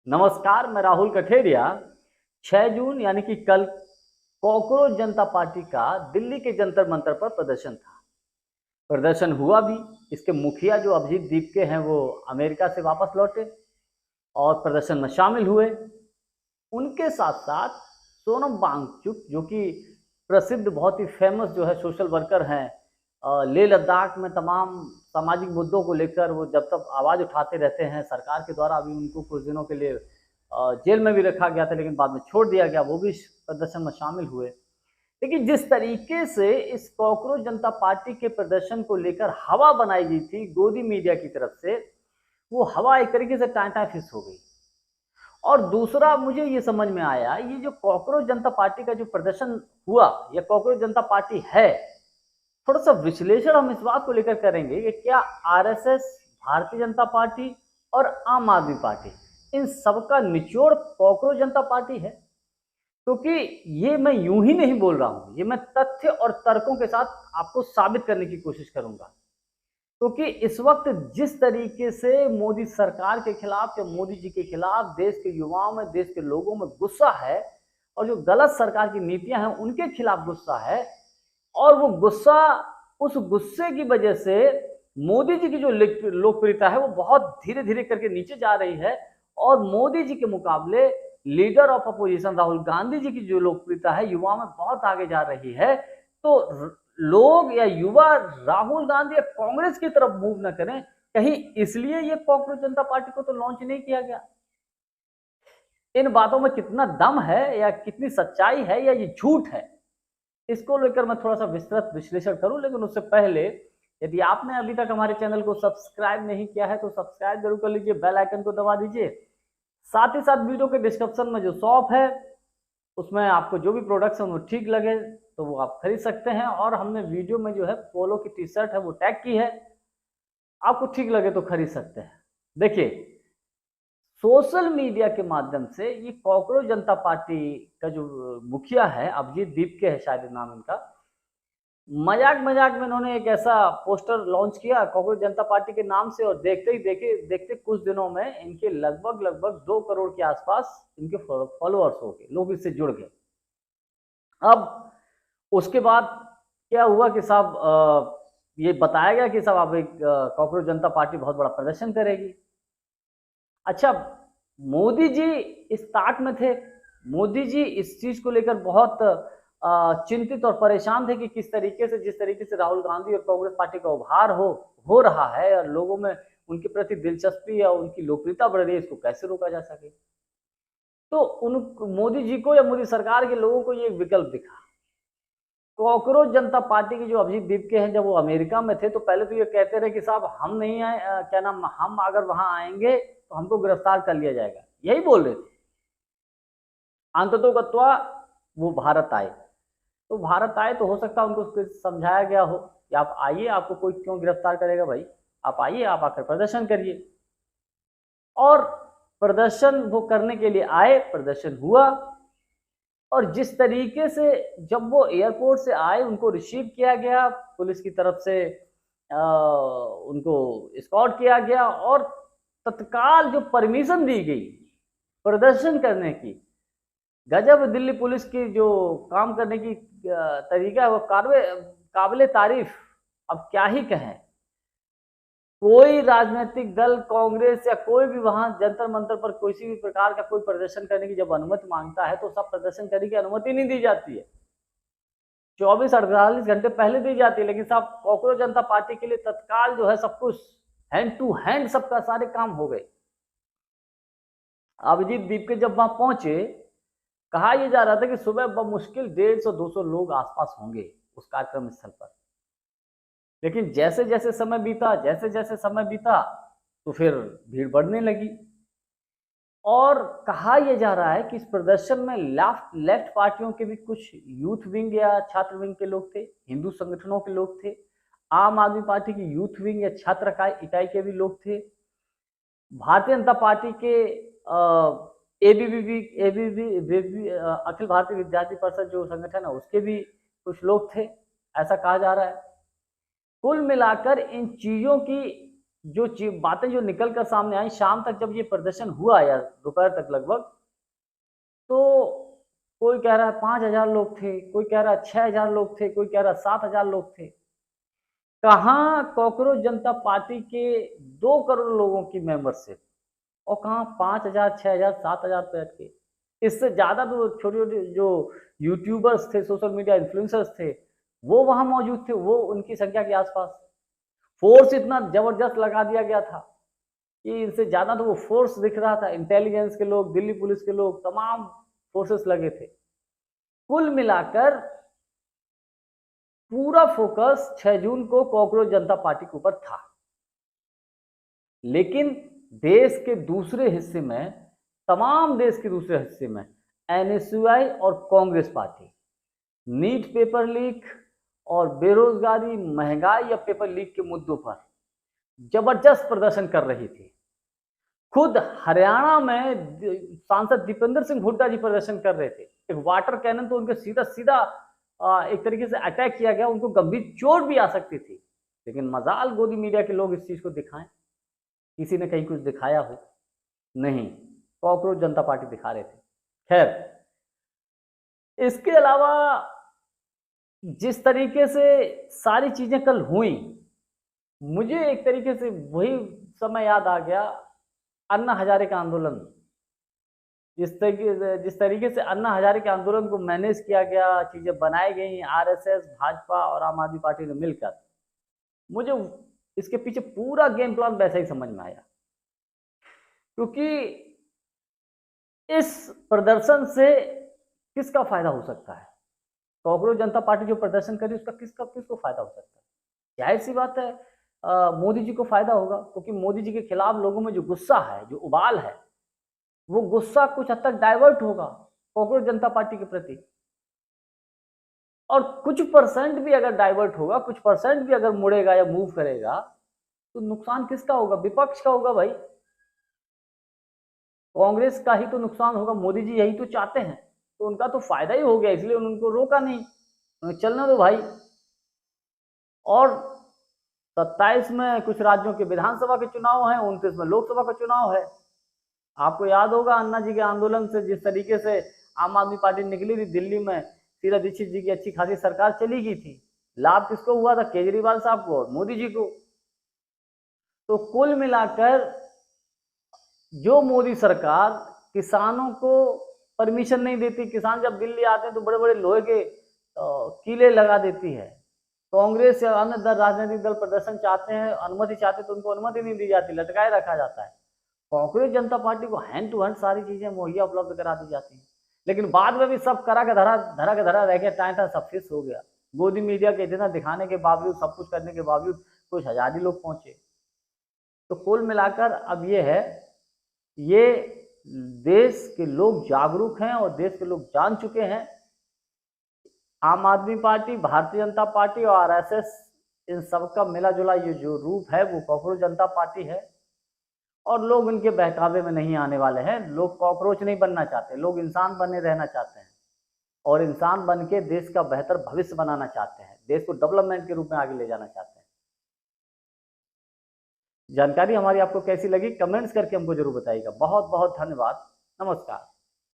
नमस्कार, मैं राहुल कठेरिया। 6 जून यानी कि कल कॉकरोच जनता पार्टी का दिल्ली के जंतर मंतर पर प्रदर्शन था। प्रदर्शन हुआ भी। इसके मुखिया जो अभिजीत दीपके हैं वो अमेरिका से वापस लौटे और प्रदर्शन में शामिल हुए। उनके साथ साथ सोनम वांगचुक जो कि प्रसिद्ध बहुत ही फेमस जो है सोशल वर्कर हैं, लेह लद्दाख में तमाम सामाजिक मुद्दों को लेकर वो जब तक आवाज़ उठाते रहते हैं। सरकार के द्वारा अभी उनको कुछ दिनों के लिए जेल में भी रखा गया था, लेकिन बाद में छोड़ दिया गया। वो भी इस प्रदर्शन में शामिल हुए। लेकिन जिस तरीके से इस कॉकरोच जनता पार्टी के प्रदर्शन को लेकर हवा बनाई गई थी गोदी मीडिया की तरफ से, वो हवा एक तरीके से टाँटा फिस हो गई। और दूसरा मुझे ये समझ में आया, ये जो कॉकरोच जनता पार्टी का जो प्रदर्शन हुआ, या कॉकरोच जनता पार्टी है, थोड़ा सा विश्लेषण हम इस बात को लेकर करेंगे कि क्या आरएसएस, भारतीय जनता पार्टी और आम आदमी पार्टी, इन सबका निचोड़ कॉकरोच जनता पार्टी है। क्योंकि ये मैं यूं ही नहीं बोल रहा हूं, ये मैं तथ्य और तर्कों के साथ आपको साबित करने की कोशिश करूंगा। क्योंकि इस वक्त जिस तरीके से मोदी सरकार के खिलाफ या मोदी जी के खिलाफ देश के युवाओं में, देश के लोगों में गुस्सा है, और जो गलत सरकार की नीतियां हैं उनके खिलाफ गुस्सा है, और वो गुस्सा, उस गुस्से की वजह से मोदी जी की जो लोकप्रियता है वो बहुत धीरे धीरे करके नीचे जा रही है। और मोदी जी के मुकाबले leader of opposition Rahul Gandhi ji की जो लोकप्रियता है युवाओं में बहुत आगे जा रही है। तो लोग या युवा राहुल गांधी या कांग्रेस की तरफ मूव न करें, कहीं इसलिए ये कॉकरोच जनता पार्टी को तो लॉन्च नहीं किया गया। इन बातों में कितना दम है या कितनी सच्चाई है या ये झूठ है, इसको लेकर मैं थोड़ा सा विस्तृत विश्लेषण करूं। लेकिन उससे पहले, यदि आपने अभी तक हमारे चैनल को सब्सक्राइब नहीं किया है तो सब्सक्राइब जरूर कर लीजिए, बेल आइकन को दबा दीजिए। साथ ही साथ वीडियो के डिस्क्रिप्शन में जो शॉप है उसमें आपको जो भी प्रोडक्ट्स हैं वो ठीक लगे तो वो आप खरीद सकते हैं। और हमने वीडियो में जो है पोलो की टी शर्ट है वो टैग की है, आपको ठीक लगे तो खरीद सकते हैं। देखिए, सोशल मीडिया के माध्यम से ये कॉकरोच जनता पार्टी का जो मुखिया है, अभिजीत दीपके है शायद नाम इनका, मजाक मजाक में इन्होंने एक ऐसा पोस्टर लॉन्च किया कॉकरोच जनता पार्टी के नाम से, और देखते ही देखते कुछ दिनों में इनके लगभग लगभग 2 करोड़ के आसपास इनके फॉलोअर्स हो गए, लोग इससे जुड़ गए। अब उसके बाद क्या हुआ कि साहब ये बताया गया कि साहब अब एक कॉकरोच जनता पार्टी बहुत बड़ा प्रदर्शन करेगी। अच्छा, मोदी जी इस ताक में थे। मोदी जी इस चीज को लेकर बहुत चिंतित और परेशान थे कि किस तरीके से, जिस तरीके से राहुल गांधी और कांग्रेस पार्टी का उभार हो रहा है और लोगों में उनके प्रति दिलचस्पी या उनकी लोकप्रियता बढ़ रही है, इसको कैसे रोका जा सके। तो उन मोदी जी को या मोदी सरकार के लोगों को ये एक विकल्प दिखा। कॉकरोच जनता पार्टी के जो अभिजीत दीपके हैं, जब वो अमेरिका में थे तो पहले तो ये कहते रहे कि साहब हम नहीं आए, क्या नाम, हम अगर वहां आएंगे तो हमको गिरफ्तार कर लिया जाएगा, यही बोल रहे थे। अंततोगत्वा वो भारत आए। तो भारत आए तो हो सकता है उनको समझाया गया हो कि आप आइए, आपको कोई क्यों गिरफ्तार करेगा भाई, आप आइए, आप आकर प्रदर्शन करिए। और प्रदर्शन वो करने के लिए आए, प्रदर्शन हुआ। और जिस तरीके से जब वो एयरपोर्ट से आए उनको रिसीव किया गया पुलिस की तरफ से, उनको स्कॉट किया गया, और तत्काल जो परमिशन दी गई प्रदर्शन करने की, गजब दिल्ली पुलिस की जो काम करने की तरीका है वो काबिले तारीफ। अब क्या ही कहें। कोई राजनीतिक दल, कांग्रेस या कोई भी वहां जंतर मंतर पर किसी भी प्रकार का कोई प्रदर्शन करने की जब अनुमति मांगता है तो सब प्रदर्शन करने की अनुमति नहीं दी जाती है, 24-48 घंटे पहले दी जाती है। लेकिन साहब कॉकरोच जनता पार्टी के लिए तत्काल जो है सब कुछ हैंड टू हैंड सबका सारे काम हो गए। अभिजीत दीपके जब वहां पहुंचे, कहा यह जा रहा था कि सुबह बमुश्किल 150-200 लोग आसपास होंगे उस कार्यक्रम स्थल पर। लेकिन जैसे जैसे समय बीता, जैसे जैसे समय बीता, तो फिर भीड़ बढ़ने लगी। और कहा यह जा रहा है कि इस प्रदर्शन में लेफ्ट पार्टियों के भी कुछ यूथ विंग या छात्र विंग के लोग थे, हिंदू संगठनों के लोग थे, आम आदमी पार्टी की यूथ विंग या छात्र इकाई के भी लोग थे, भारतीय जनता पार्टी के एबीवीपी एबीवी अखिल भारतीय विद्यार्थी परिषद जो संगठन है उसके भी कुछ लोग थे, ऐसा कहा जा रहा है। कुल मिलाकर इन चीजों की जो बातें जो निकल कर सामने आई शाम तक, जब ये प्रदर्शन हुआ या दोपहर तक लगभग, तो कोई कह रहा है 5,000 लोग थे, कोई कह रहा है 6,000 लोग थे, कोई कह रहा है 7,000 लोग थे। कहाँ कॉकरोच जनता पार्टी के 2 करोड़ लोगों की मेंबरशिप, और कहाँ 5,000, 6,000, 7,000 पे अटके। इससे ज्यादा तो छोटे छोटे जो यूट्यूबर्स थे, सोशल मीडिया इन्फ्लुएंसर्स थे, वो वहां मौजूद थे, वो उनकी संख्या के आसपास। फोर्स इतना जबरदस्त लगा दिया गया था कि इनसे ज्यादा तो वो फोर्स दिख रहा था। इंटेलिजेंस के लोग, दिल्ली पुलिस के लोग, तमाम फोर्सेस लगे थे। कुल मिलाकर पूरा फोकस 6 जून को कॉकरोच जनता पार्टी के ऊपर था। लेकिन देश के दूसरे हिस्से में, तमाम देश के दूसरे हिस्से में एनएसयूआई और Congress party NEET paper leak और बेरोजगारी, महंगाई या पेपर लीक के मुद्दों पर जबरदस्त प्रदर्शन कर रही थी। खुद हरियाणा में सांसद दीपेंद्र सिंह हुड्डा जी प्रदर्शन कर रहे थे। एक वाटर कैनन तो उनके सीधा सीधा एक तरीके से अटैक किया गया, उनको गंभीर चोट भी आ सकती थी। लेकिन मजाल गोदी मीडिया के लोग इस चीज को दिखाएं, किसी ने कहीं कुछ दिखाया हो? नहीं, कॉकरोच जनता पार्टी दिखा रहे थे। खैर, इसके अलावा जिस तरीके से सारी चीजें कल हुई, मुझे एक तरीके से वही समय याद आ गया, अन्ना हजारे का आंदोलन। जिस तरीके से अन्ना हजारे के आंदोलन को मैनेज किया गया, चीजें बनाई गई आरएसएस, भाजपा और आम आदमी पार्टी ने मिलकर, मुझे इसके पीछे पूरा गेम प्लान वैसा ही समझ में आया। क्योंकि इस प्रदर्शन से किसका फायदा हो सकता है? कॉकरोच जनता पार्टी जो प्रदर्शन करी उसका किसको फायदा हो सकता है? जाहिर सी बात है, मोदी जी को फायदा होगा, क्योंकि मोदी जी के खिलाफ लोगों में जो गुस्सा है, जो उबाल है, वो गुस्सा कुछ हद तक डाइवर्ट होगा कॉकरोच जनता पार्टी के प्रति। और कुछ परसेंट भी अगर डाइवर्ट होगा, कुछ परसेंट भी अगर मुड़ेगा या मूव करेगा, तो नुकसान किसका होगा? विपक्ष का होगा भाई। कांग्रेस का ही तो नुकसान होगा। मोदी जी यही तो चाहते हैं, तो उनका तो फायदा ही हो गया, इसलिए उनको रोका नहीं, चलने दो भाई। और 27 में कुछ राज्यों के विधानसभा के चुनाव हैं, 29 में लोकसभा का चुनाव है। आपको याद होगा अन्ना जी के आंदोलन से जिस तरीके से आम आदमी पार्टी निकली थी दिल्ली में, शीला दीक्षित जी की अच्छी खासी सरकार चली गई थी। लाभ किसको हुआ था? केजरीवाल साहब को और मोदी जी को। तो कुल मिलाकर जो मोदी सरकार किसानों को परमिशन नहीं देती, किसान जब दिल्ली आते हैं तो बड़े बड़े लोहे के किले लगा देती है। कांग्रेस या अन्य राजनीतिक दल प्रदर्शन चाहते हैं, अनुमति चाहते हैं, तो उनको अनुमति नहीं दी जाती, लटकाए रखा जाता है। कांग्रेस जनता पार्टी को हैंड टू हैंड सारी चीजें मुहैया उपलब्ध करा दी जाती हैं। लेकिन बाद में भी सब करा के धरा रह गया, टाइम सब फिक्स हो गया। गोदी मीडिया के इतना दिखाने के बावजूद, सब कुछ करने के बावजूद कुछ हजार ही लोग पहुंचे। तो कुल मिलाकर अब ये है, ये देश के लोग जागरूक हैं और देश के लोग जान चुके हैं, आम आदमी पार्टी, भारतीय जनता पार्टी और आरएसएस, इन सबका मिला जुला ये जो रूप है वो कॉकरोच जनता पार्टी है। और लोग इनके बहकावे में नहीं आने वाले हैं। लोग कॉकरोच नहीं बनना चाहते, लोग इंसान बने रहना चाहते हैं, और इंसान बन के देश का बेहतर भविष्य बनाना चाहते हैं, देश को डेवलपमेंट के रूप में आगे ले जाना चाहते हैं। जानकारी हमारी आपको कैसी लगी? कमेंट्स करके हमको जरूर बताइएगा। बहुत बहुत धन्यवाद। नमस्कार।